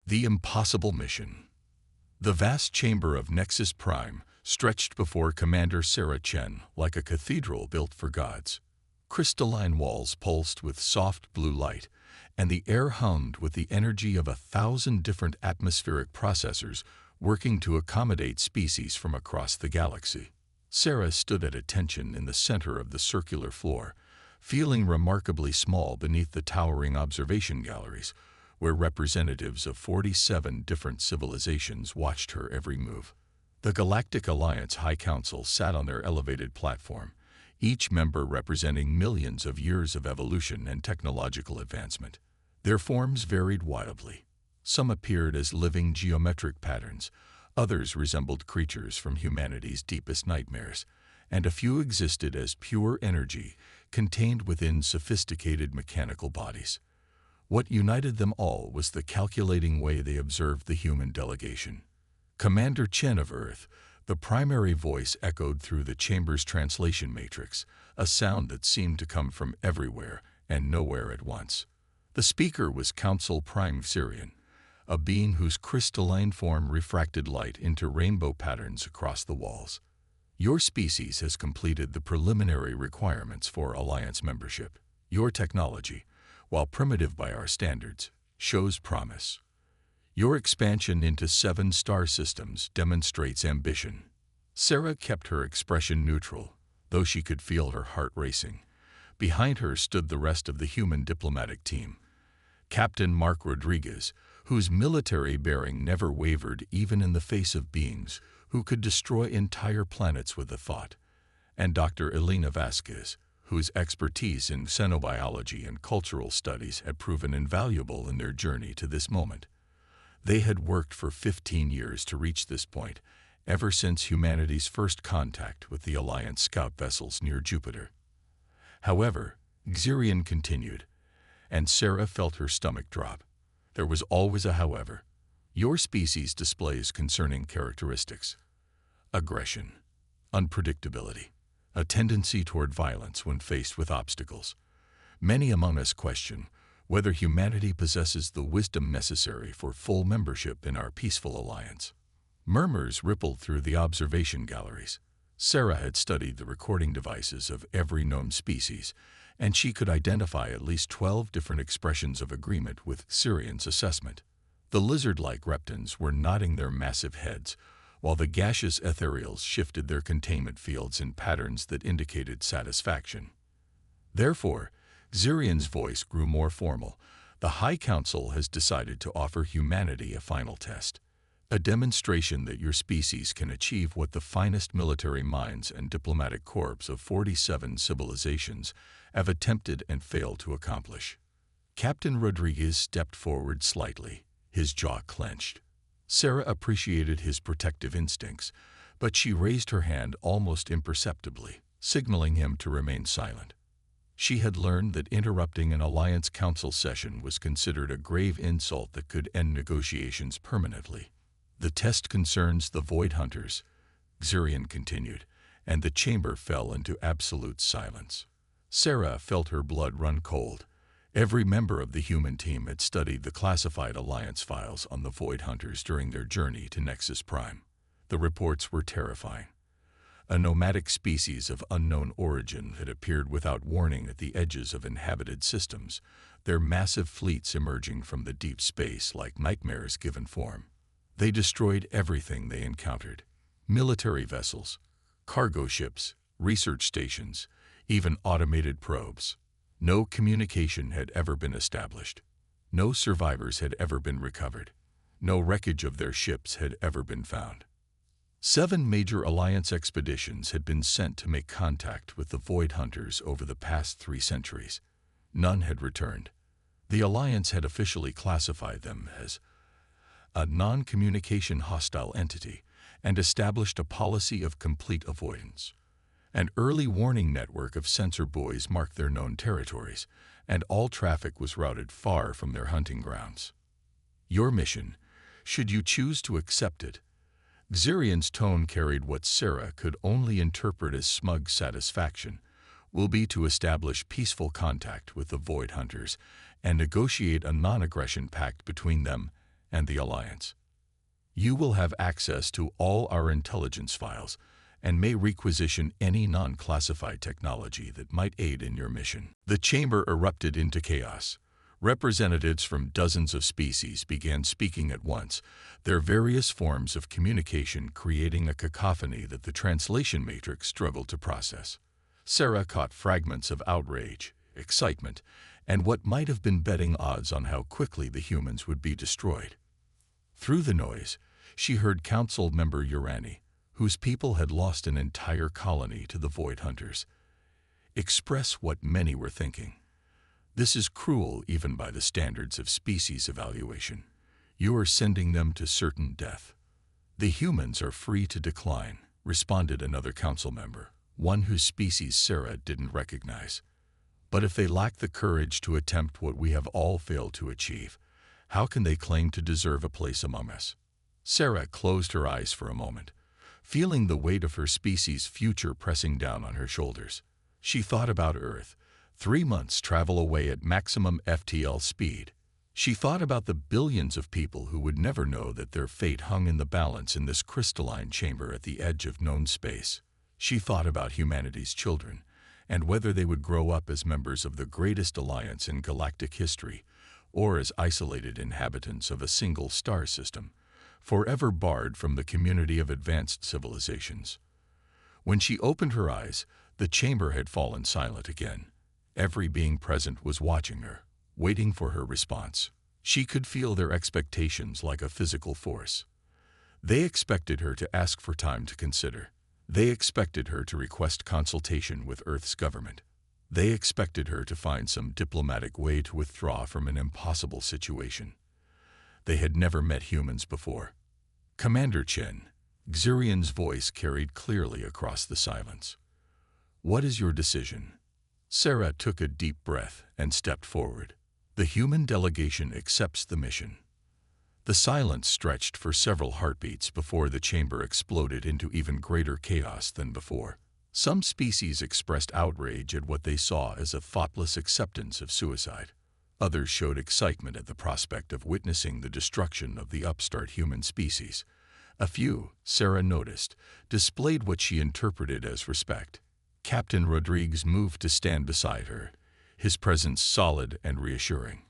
The impossible mission. The vast chamber of Nexus Prime stretched before Commander Sarah Chen like a cathedral built for gods. Crystalline walls pulsed with soft blue light, and the air hummed with the energy of 1,000 different atmospheric processors working to accommodate species from across the galaxy. Sarah stood at attention in the center of the circular floor, feeling remarkably small beneath the towering observation galleries, where representatives of 47 different civilizations watched her every move. The Galactic Alliance High Council sat on their elevated platform, each member representing millions of years of evolution and technological advancement. Their forms varied wildly. Some appeared as living geometric patterns, others resembled creatures from humanity's deepest nightmares, and a few existed as pure energy contained within sophisticated mechanical bodies. What united them all was the calculating way they observed the human delegation. Commander Chen of Earth, the primary voice echoed through the chamber's translation matrix, a sound that seemed to come from everywhere and nowhere at once. The speaker was Council Prime Syrian, a being whose crystalline form refracted light into rainbow patterns across the walls. Your species has completed the preliminary requirements for Alliance membership. Your technology, while primitive by our standards, shows promise. Your expansion into 7 star systems demonstrates ambition. Sarah kept her expression neutral, though she could feel her heart racing. Behind her stood the rest of the human diplomatic team. Captain Mark Rodriguez, whose military bearing never wavered even in the face of beings who could destroy entire planets with a thought, and Dr. Elena Vasquez, whose expertise in xenobiology and cultural studies had proven invaluable in their journey to this moment. They had worked for 15 years to reach this point, ever since humanity's first contact with the Alliance scout vessels near Jupiter. However, Xerion continued, and Sarah felt her stomach drop. There was always a however. Your species displays concerning characteristics: aggression, unpredictability, a tendency toward violence when faced with obstacles. Many among us question whether humanity possesses the wisdom necessary for full membership in our peaceful alliance. Murmurs rippled through the observation galleries. Sarah had studied the recording devices of every known species, and she could identify at least 12 different expressions of agreement with Syrion's assessment. The lizard-like reptans were nodding their massive heads, while the gaseous ethereals shifted their containment fields in patterns that indicated satisfaction. Therefore, Xerion's voice grew more formal. The High Council has decided to offer humanity a final test, a demonstration that your species can achieve what the finest military minds and diplomatic corps of 47 civilizations have attempted and failed to accomplish. Captain Rodriguez stepped forward slightly, his jaw clenched. Sarah appreciated his protective instincts, but she raised her hand almost imperceptibly, signaling him to remain silent. She had learned that interrupting an Alliance Council session was considered a grave insult that could end negotiations permanently. The test concerns the Void Hunters, Xerion continued, and the chamber fell into absolute silence. Sarah felt her blood run cold. Every member of the human team had studied the classified Alliance files on the Void Hunters during their journey to Nexus Prime. The reports were terrifying. A nomadic species of unknown origin had appeared without warning at the edges of inhabited systems, their massive fleets emerging from the deep space like nightmares given form. They destroyed everything they encountered: military vessels, cargo ships, research stations, even automated probes. No communication had ever been established. No survivors had ever been recovered. No wreckage of their ships had ever been found. 7 major Alliance expeditions had been sent to make contact with the Void Hunters over the past 3 centuries. None had returned. The Alliance had officially classified them as a non-communication hostile entity and established a policy of complete avoidance. An early warning network of sensor buoys marked their known territories, and all traffic was routed far from their hunting grounds. Your mission, should you choose to accept it. Xerion's tone carried what Sarah could only interpret as smug satisfaction, will be to establish peaceful contact with the Void Hunters and negotiate a non-aggression pact between them and the Alliance. You will have access to all our intelligence files and may requisition any non-classified technology that might aid in your mission." The chamber erupted into chaos. Representatives from dozens of species began speaking at once, their various forms of communication creating a cacophony that the translation matrix struggled to process. Sarah caught fragments of outrage, excitement, and what might have been betting odds on how quickly the humans would be destroyed. Through the noise, she heard Council Member Urani, whose people had lost an entire colony to the Void Hunters, express what many were thinking. "This is cruel even by the standards of species evaluation. You are sending them to certain death." "The humans are free to decline," responded another council member, one whose species Sarah didn't recognize. "But if they lack the courage to attempt what we have all failed to achieve, how can they claim to deserve a place among us?" Sarah closed her eyes for a moment, feeling the weight of her species' future pressing down on her shoulders. She thought about Earth, 3 months travel away at maximum FTL speed. She thought about the billions of people who would never know that their fate hung in the balance in this crystalline chamber at the edge of known space. She thought about humanity's children, and whether they would grow up as members of the greatest alliance in galactic history, or as isolated inhabitants of a single star system, forever barred from the community of advanced civilizations. When she opened her eyes, the chamber had fallen silent again. Every being present was watching her, waiting for her response. She could feel their expectations like a physical force. They expected her to ask for time to consider. They expected her to request consultation with Earth's government. They expected her to find some diplomatic way to withdraw from an impossible situation. They had never met humans before. "Commander Chen," Xurian's voice carried clearly across the silence. "What is your decision?" Sarah took a deep breath and stepped forward. "The human delegation accepts the mission." The silence stretched for several heartbeats before the chamber exploded into even greater chaos than before. Some species expressed outrage at what they saw as a thoughtless acceptance of suicide. Others showed excitement at the prospect of witnessing the destruction of the upstart human species. A few, Sarah noticed, displayed what she interpreted as respect. Captain Rodriguez moved to stand beside her, his presence solid and reassuring.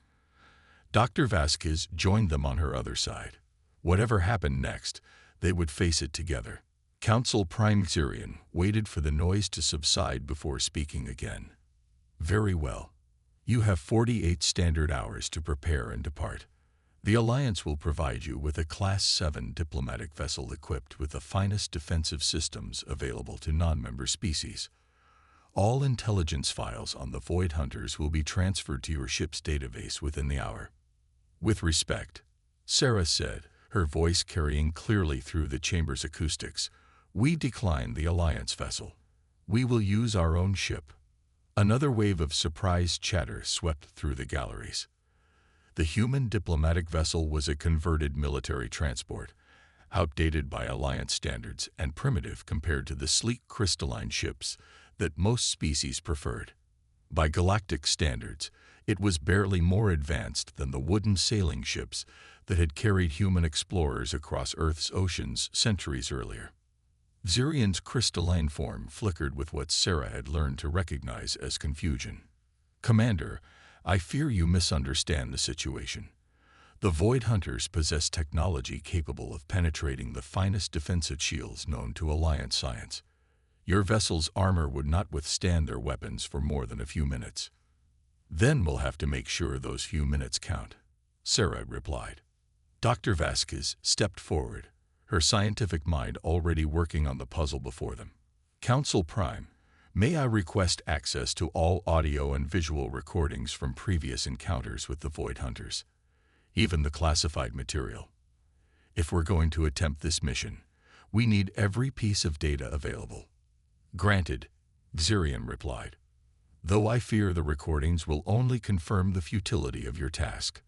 Dr. Vasquez joined them on her other side. Whatever happened next, they would face it together. Council Prime Xurian waited for the noise to subside before speaking again. "Very well. You have 48 standard hours to prepare and depart. The Alliance will provide you with a Class 7 diplomatic vessel equipped with the finest defensive systems available to non-member species. All intelligence files on the Void Hunters will be transferred to your ship's database within the hour." "With respect," Sarah said, her voice carrying clearly through the chamber's acoustics, "we decline the Alliance vessel. We will use our own ship." Another wave of surprised chatter swept through the galleries. The human diplomatic vessel was a converted military transport, outdated by Alliance standards and primitive compared to the sleek crystalline ships that most species preferred. By galactic standards, it was barely more advanced than the wooden sailing ships that had carried human explorers across Earth's oceans centuries earlier. Xurian's crystalline form flickered with what Sarah had learned to recognize as confusion. "Commander, I fear you misunderstand the situation. The Void Hunters possess technology capable of penetrating the finest defensive shields known to Alliance science. Your vessel's armor would not withstand their weapons for more than a few minutes." "Then we'll have to make sure those few minutes count," Sarah replied. Dr. Vasquez stepped forward, her scientific mind already working on the puzzle before them. "Council Prime, may I request access to all audio and visual recordings from previous encounters with the Void Hunters, even the classified material? If we're going to attempt this mission, we need every piece of data available." "Granted," Xurian replied, "though I fear the recordings will only confirm the futility of your task."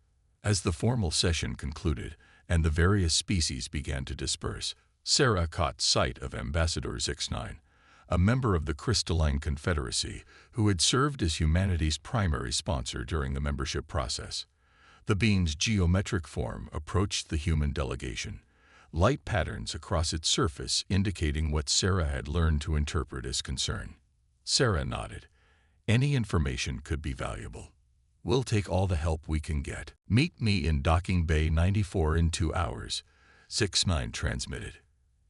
As the formal session concluded and the various species began to disperse, Sarah caught sight of Ambassador Zix9, a member of the Crystalline Confederacy who had served as humanity's primary sponsor during the membership process. The beam's geometric form approached the human delegation, light patterns across its surface indicating what Sarah had learned to interpret as concern. Sarah nodded. Any information could be valuable. We'll take all the help we can get. Meet me in Docking Bay 94 in 2 hours, 6-9 transmitted.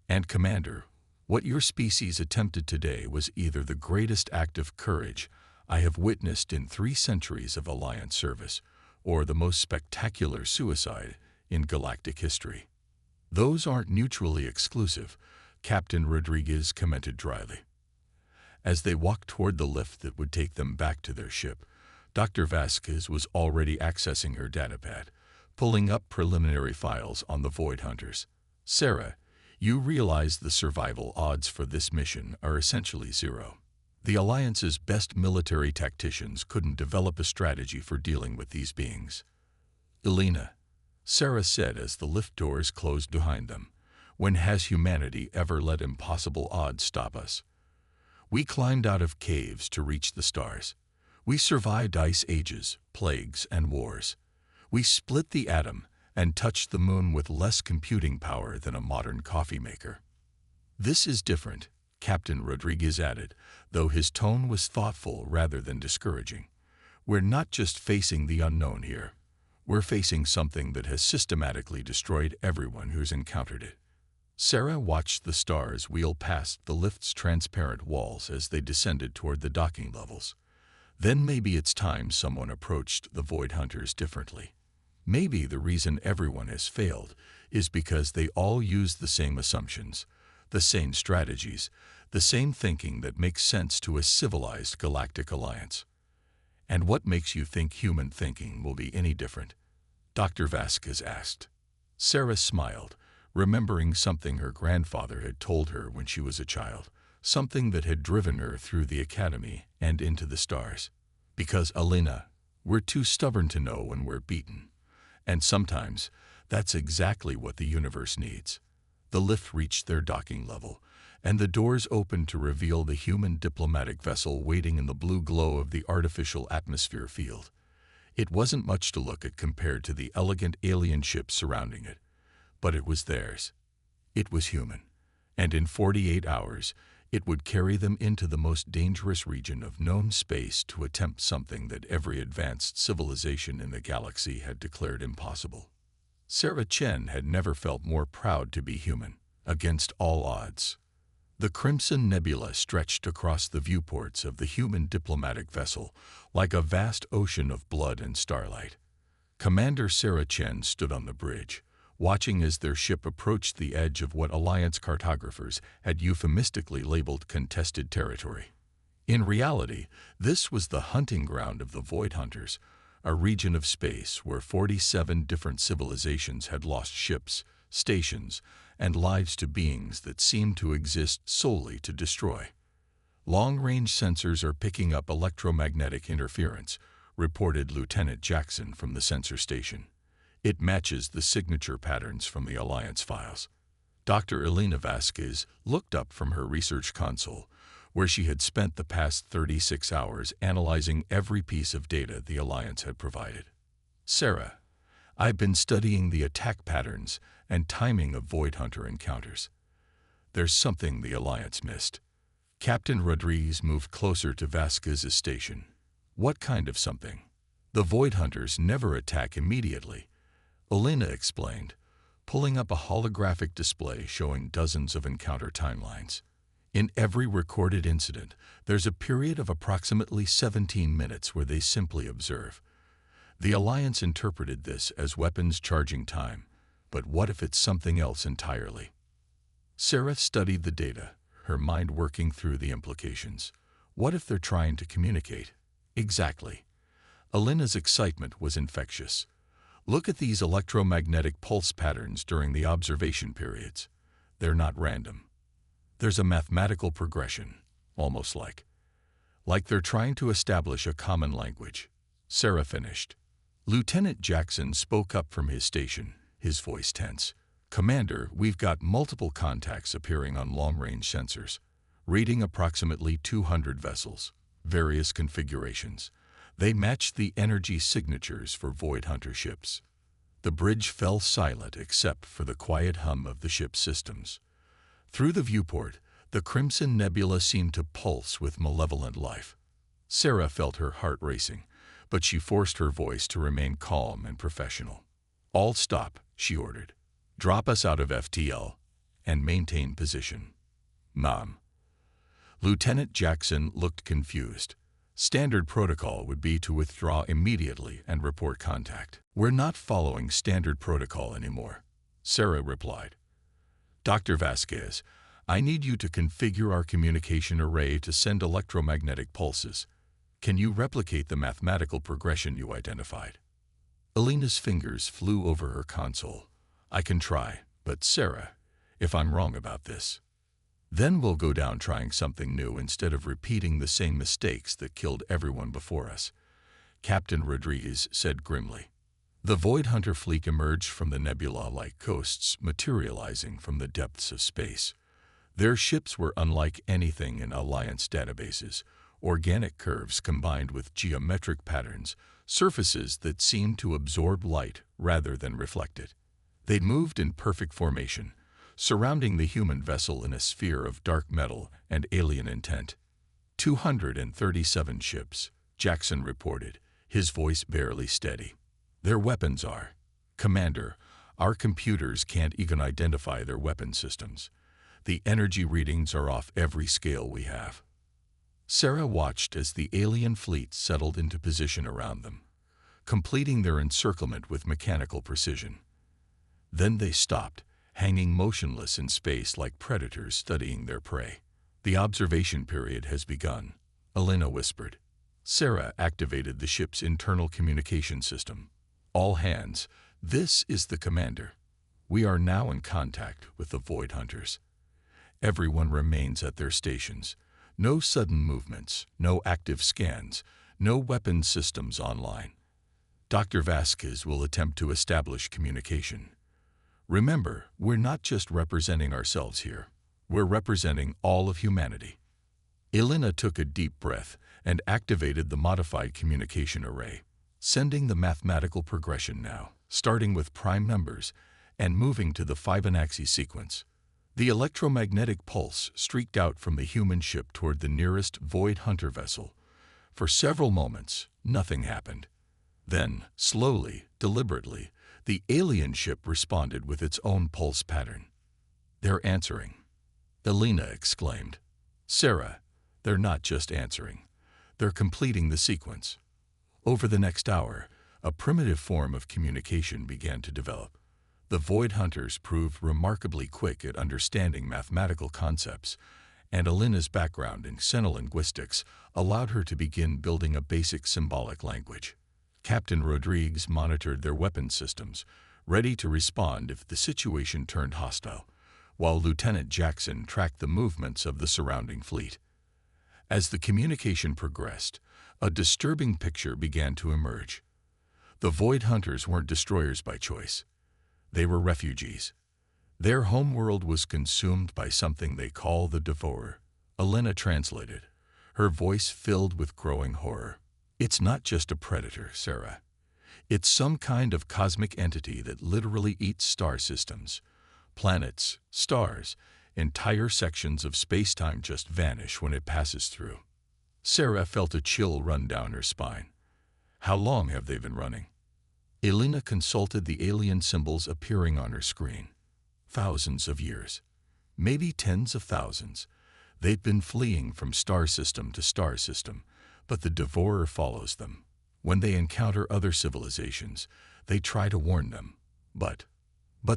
And Commander, what your species attempted today was either the greatest act of courage I have witnessed in 3 centuries of Alliance service, or the most spectacular suicide in galactic history. Those aren't mutually exclusive, Captain Rodriguez commented dryly. As they walked toward the lift that would take them back to their ship, Dr. Vasquez was already accessing her datapad, pulling up preliminary files on the Void Hunters. Sarah, you realize the survival odds for this mission are essentially 0. The Alliance's best military tacticians couldn't develop a strategy for dealing with these beings. Elena, Sarah said as the lift doors closed behind them, when has humanity ever let impossible odds stop us? We climbed out of caves to reach the stars. We survived ice ages, plagues, and wars. We split the atom and touched the moon with less computing power than a modern coffee maker. This is different, Captain Rodriguez added, though his tone was thoughtful rather than discouraging. We're not just facing the unknown here. We're facing something that has systematically destroyed everyone who's encountered it. Sarah watched the stars wheel past the lift's transparent walls as they descended toward the docking levels. Then maybe it's time someone approached the Void Hunters differently. Maybe the reason everyone has failed is because they all use the same assumptions, the same strategies, the same thinking that makes sense to a civilized galactic alliance. And what makes you think human thinking will be any different? Dr. Vasquez asked. Sarah smiled, remembering something her grandfather had told her when she was a child, something that had driven her through the academy and into the stars. Because, Elena, we're too stubborn to know when we're beaten. And sometimes, that's exactly what the universe needs. The lift reached their docking level, and the doors opened to reveal the human diplomatic vessel waiting in the blue glow of the artificial atmosphere field. It wasn't much to look at compared to the elegant alien ships surrounding it, but it was theirs. It was human, and in 48 hours, it would carry them into the most dangerous region of known space to attempt something that every advanced civilization in the galaxy had declared impossible. Sarah Chen had never felt more proud to be human, against all odds. The Crimson Nebula stretched across the viewports of the human diplomatic vessel like a vast ocean of blood and starlight. Commander Sarah Chen stood on the bridge, watching as their ship approached the edge of what Alliance cartographers had euphemistically labeled contested territory. In reality, this was the hunting ground of the Void Hunters, a region of space where 47 different civilizations had lost ships, stations, and lives to beings that seemed to exist solely to destroy. Long-range sensors are picking up electromagnetic interference, reported Lieutenant Jackson from the sensor station. It matches the signature patterns from the Alliance files. Dr. Elena Vasquez looked up from her research console, where she had spent the past 36 hours analyzing every piece of data the Alliance had provided. Sarah, I've been studying the attack patterns and timing of Void Hunter encounters. There's something the Alliance missed. Captain Rodriguez moved closer to Vasquez's station. What kind of something? The Void Hunters never attack immediately, Elena explained, pulling up a holographic display showing dozens of encounter timelines. In every recorded incident, there's a period of approximately 17 minutes where they simply observe. The Alliance interpreted this as weapons charging time, but what if it's something else entirely? Sarah studied the data, her mind working through the implications. What if they're trying to communicate? Exactly. Elena's excitement was infectious. Look at these electromagnetic pulse patterns during the observation periods. They're not random. There's a mathematical progression, almost like they're trying to establish a common language. Sarah finished. Lieutenant Jackson spoke up from his station, his voice tense. Commander, we've got multiple contacts appearing on long-range sensors, reading approximately 200 vessels, various configurations. They matched the energy signatures for Void Hunter ships. The bridge fell silent except for the quiet hum of the ship's systems. Through the viewport, the Crimson Nebula seemed to pulse with malevolent life. Sarah felt her heart racing, but she forced her voice to remain calm and professional. "All stop," she ordered. "Drop us out of FTL and maintain position." "Ma'am." Lieutenant Jackson looked confused. Standard protocol would be to withdraw immediately and report contact. "We're not following standard protocol anymore," Sarah replied. "Dr. Vasquez, I need you to configure our communication array to send electromagnetic pulses. Can you replicate the mathematical progression you identified?" Elena's fingers flew over her console. "I can try, but Sarah, if I'm wrong about this, then we'll go down trying something new instead of repeating the same mistakes that killed everyone before us," Captain Rodriguez said grimly. The Void Hunter fleet emerged from the nebula-like coasts materializing from the depths of space. Their ships were unlike anything in Alliance databases, organic curves combined with geometric patterns, surfaces that seemed to absorb light rather than reflect it. They moved in perfect formation, surrounding the human vessel in a sphere of dark metal and alien intent. 237 ships, Jackson reported, his voice barely steady. "Their weapons are. Commander, our computers can't even identify their weapon systems. The energy readings are off every scale we have." Sarah watched as the alien fleet settled into position around them, completing their encirclement with mechanical precision. Then they stopped, hanging motionless in space like predators studying their prey. "The observation period has begun," Elena whispered. Sarah activated the ship's internal communication system. "All hands, this is the commander. We are now in contact with the Void Hunters. Everyone remains at their stations. No sudden movements, no active scans, no weapon systems online. Dr. Vasquez will attempt to establish communication. Remember, we're not just representing ourselves here. We're representing all of humanity." Elena took a deep breath and activated the modified communication array, sending the mathematical progression now, starting with prime numbers and moving to the Fibonacci sequence. The electromagnetic pulse streaked out from the human ship toward the nearest Void Hunter vessel. For several moments, nothing happened. Then, slowly, deliberately, the alien ship responded with its own pulse pattern. "They're answering," Elena exclaimed. "Sarah, they're not just answering. They're completing the sequence." Over the next hour, a primitive form of communication began to develop. The Void Hunters proved remarkably quick at understanding mathematical concepts, and Elena's background in xenolinguistics allowed her to begin building a basic symbolic language. Captain Rodriguez monitored their weapon systems, ready to respond if the situation turned hostile, while Lieutenant Jackson tracked the movements of the surrounding fleet. As the communication progressed, a disturbing picture began to emerge. The Void Hunters weren't destroyers by choice. They were refugees. Their homeworld was consumed by something they call the Devourer. Elena translated, her voice filled with growing horror. "It's not just a predator, Sarah. It's some kind of cosmic entity that literally eats star systems. Planets, stars, entire sections of space-time just vanish when it passes through." Sarah felt a chill run down her spine. "How long have they been running?" Elena consulted the alien symbols appearing on her screen. "Thousands of years. Maybe tens of thousands. They've been fleeing from star system to star system, but the Devourer follows them. When they encounter other civilizations, they try to warn them. But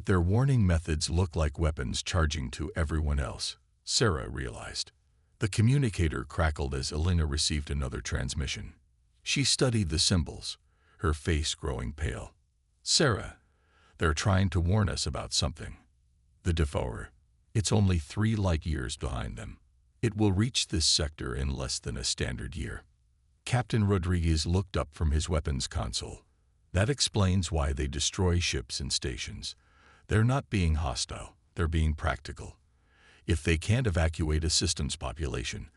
their warning methods look like weapons charging to everyone else," Sarah realized. The communicator crackled as Elena received another transmission. She studied the symbols, her face growing pale. "Sarah, they're trying to warn us about something. The Devourer. It's only 3 light years behind them. It will reach this sector in less than a standard year." Captain Rodriguez looked up from his weapons console. "That explains why they destroy ships and stations. They're not being hostile, they're being practical. If they can't evacuate a system's population,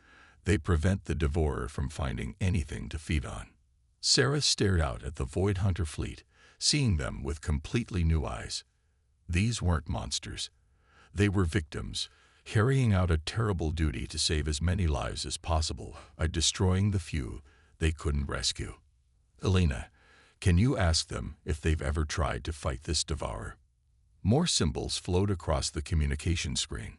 they prevent the Devourer from finding anything to feed on." Sarah stared out at the Void Hunter fleet, seeing them with completely new eyes. These weren't monsters. They were victims, carrying out a terrible duty to save as many lives as possible by destroying the few they couldn't rescue. Elena, can you ask them if they've ever tried to fight this devourer? More symbols flowed across the communication screen.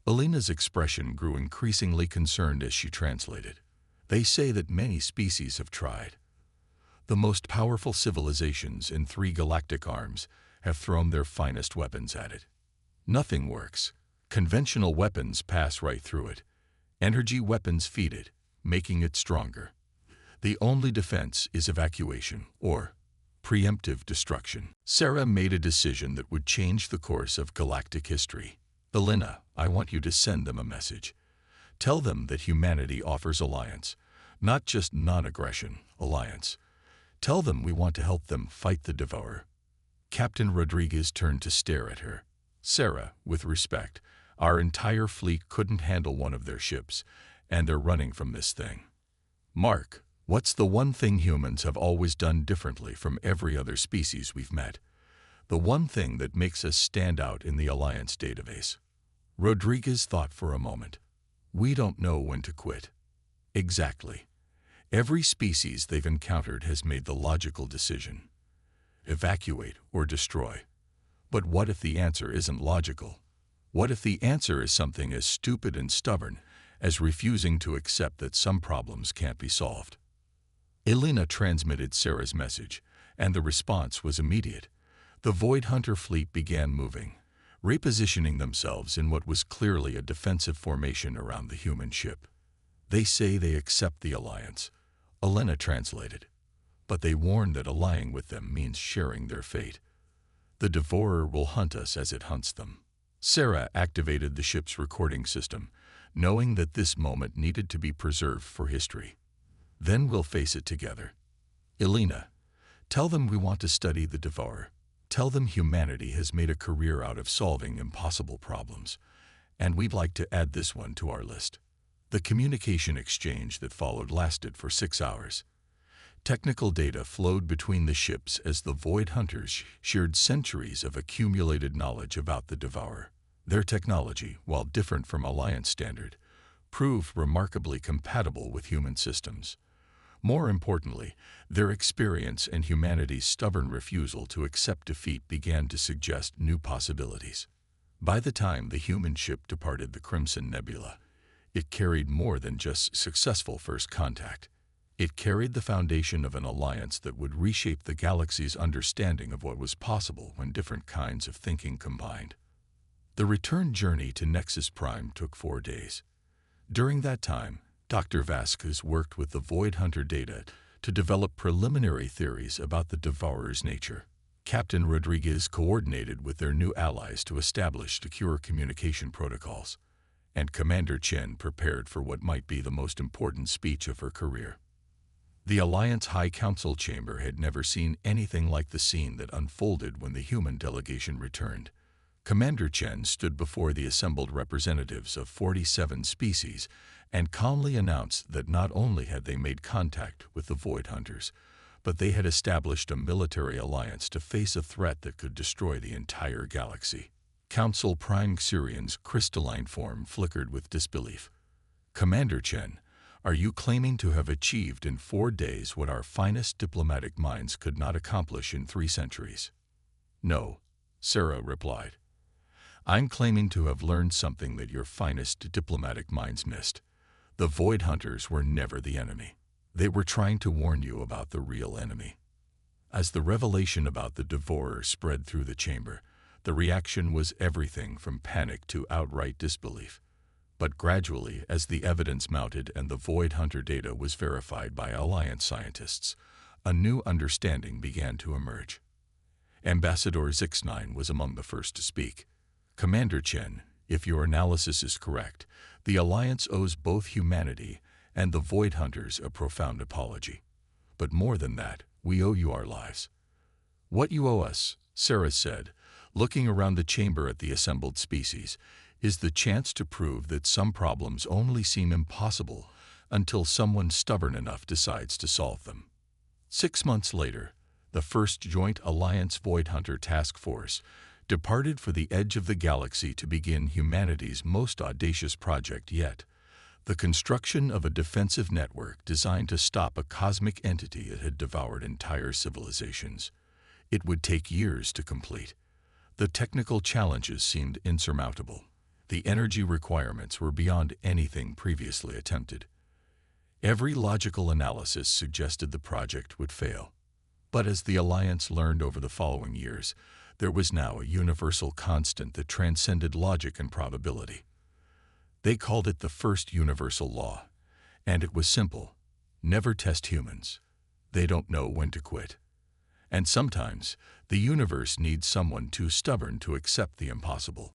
Elena's expression grew increasingly concerned as she translated. They say that many species have tried. The most powerful civilizations in 3 galactic arms have thrown their finest weapons at it. Nothing works. Conventional weapons pass right through it. Energy weapons feed it, making it stronger. The only defense is evacuation, or preemptive destruction. Sarah made a decision that would change the course of galactic history. Elena, I want you to send them a message. Tell them that humanity offers alliance, not just non-aggression, alliance. Tell them we want to help them fight the devourer. Captain Rodriguez turned to stare at her. Sarah, with respect, our entire fleet couldn't handle one of their ships, and they're running from this thing. Mark, what's the one thing humans have always done differently from every other species we've met? The one thing that makes us stand out in the Alliance database. Rodriguez thought for a moment. We don't know when to quit. Exactly. Every species they've encountered has made the logical decision. Evacuate or destroy. But what if the answer isn't logical? What if the answer is something as stupid and stubborn as refusing to accept that some problems can't be solved? Elena transmitted Sarah's message, and the response was immediate. The Void Hunter fleet began moving, repositioning themselves in what was clearly a defensive formation around the human ship. They say they accept the alliance, Elena translated, but they warn that allying with them means sharing their fate. The devourer will hunt us as it hunts them. Sarah activated the ship's recording system, knowing that this moment needed to be preserved for history. Then we'll face it together. Elena, tell them we want to study the devourer. Tell them humanity has made a career out of solving impossible problems, and we'd like to add this one to our list. The communication exchange that followed lasted for 6 hours. Technical data flowed between the ships as the Void Hunters shared centuries of accumulated knowledge about the devourer. Their technology, while different from Alliance standard, proved remarkably compatible with human systems. More importantly, their experience and humanity's stubborn refusal to accept defeat began to suggest new possibilities. By the time the human ship departed the Crimson Nebula, it carried more than just successful first contact. It carried the foundation of an alliance that would reshape the galaxy's understanding of what was possible when different kinds of thinking combined. The return journey to Nexus Prime took 4 days. During that time, Dr. Vasquez worked with the Void Hunter data to develop preliminary theories about the devourer's nature. Captain Rodriguez coordinated with their new allies to establish secure communication protocols, and Commander Chen prepared for what might be the most important speech of her career. The Alliance High Council chamber had never seen anything like the scene that unfolded when the human delegation returned. Commander Chen stood before the assembled representatives of 47 species and calmly announced that not only had they made contact with the Void Hunters, but they had established a military alliance to face a threat that could destroy the entire galaxy. Council Prime Xurian's crystalline form flickered with disbelief. Commander Chen, are you claiming to have achieved in 4 days what our finest diplomatic minds could not accomplish in 3 centuries? No, Sarah replied. I'm claiming to have learned something that your finest diplomatic minds missed. The Void Hunters were never the enemy. They were trying to warn you about the real enemy. As the revelation about the devourer spread through the chamber, the reaction was everything from panic to outright disbelief. But gradually, as the evidence mounted and the Void Hunter data was verified by Alliance scientists, a new understanding began to emerge. Ambassador Zix9 was among the first to speak. Commander Chen, if your analysis is correct, the Alliance owes both humanity and the Void Hunters a profound apology. But more than that, we owe you our lives. What you owe us, Sarah said, looking around the chamber at the assembled species, is the chance to prove that some problems only seem impossible until someone stubborn enough decides to solve them. 6 months later, the first Joint Alliance Void Hunter Task Force departed for the edge of the galaxy to begin humanity's most audacious project yet, the construction of a defensive network designed to stop a cosmic entity that had devoured entire civilizations. It would take years to complete. The technical challenges seemed insurmountable. The energy requirements were beyond anything previously attempted. Every logical analysis suggested the project would fail. But as the Alliance learned over the following years, there was now a universal constant that transcended logic and probability. They called it the first universal law, and it was simple: never test humans. They don't know when to quit. And sometimes, the universe needs someone too stubborn to accept the impossible.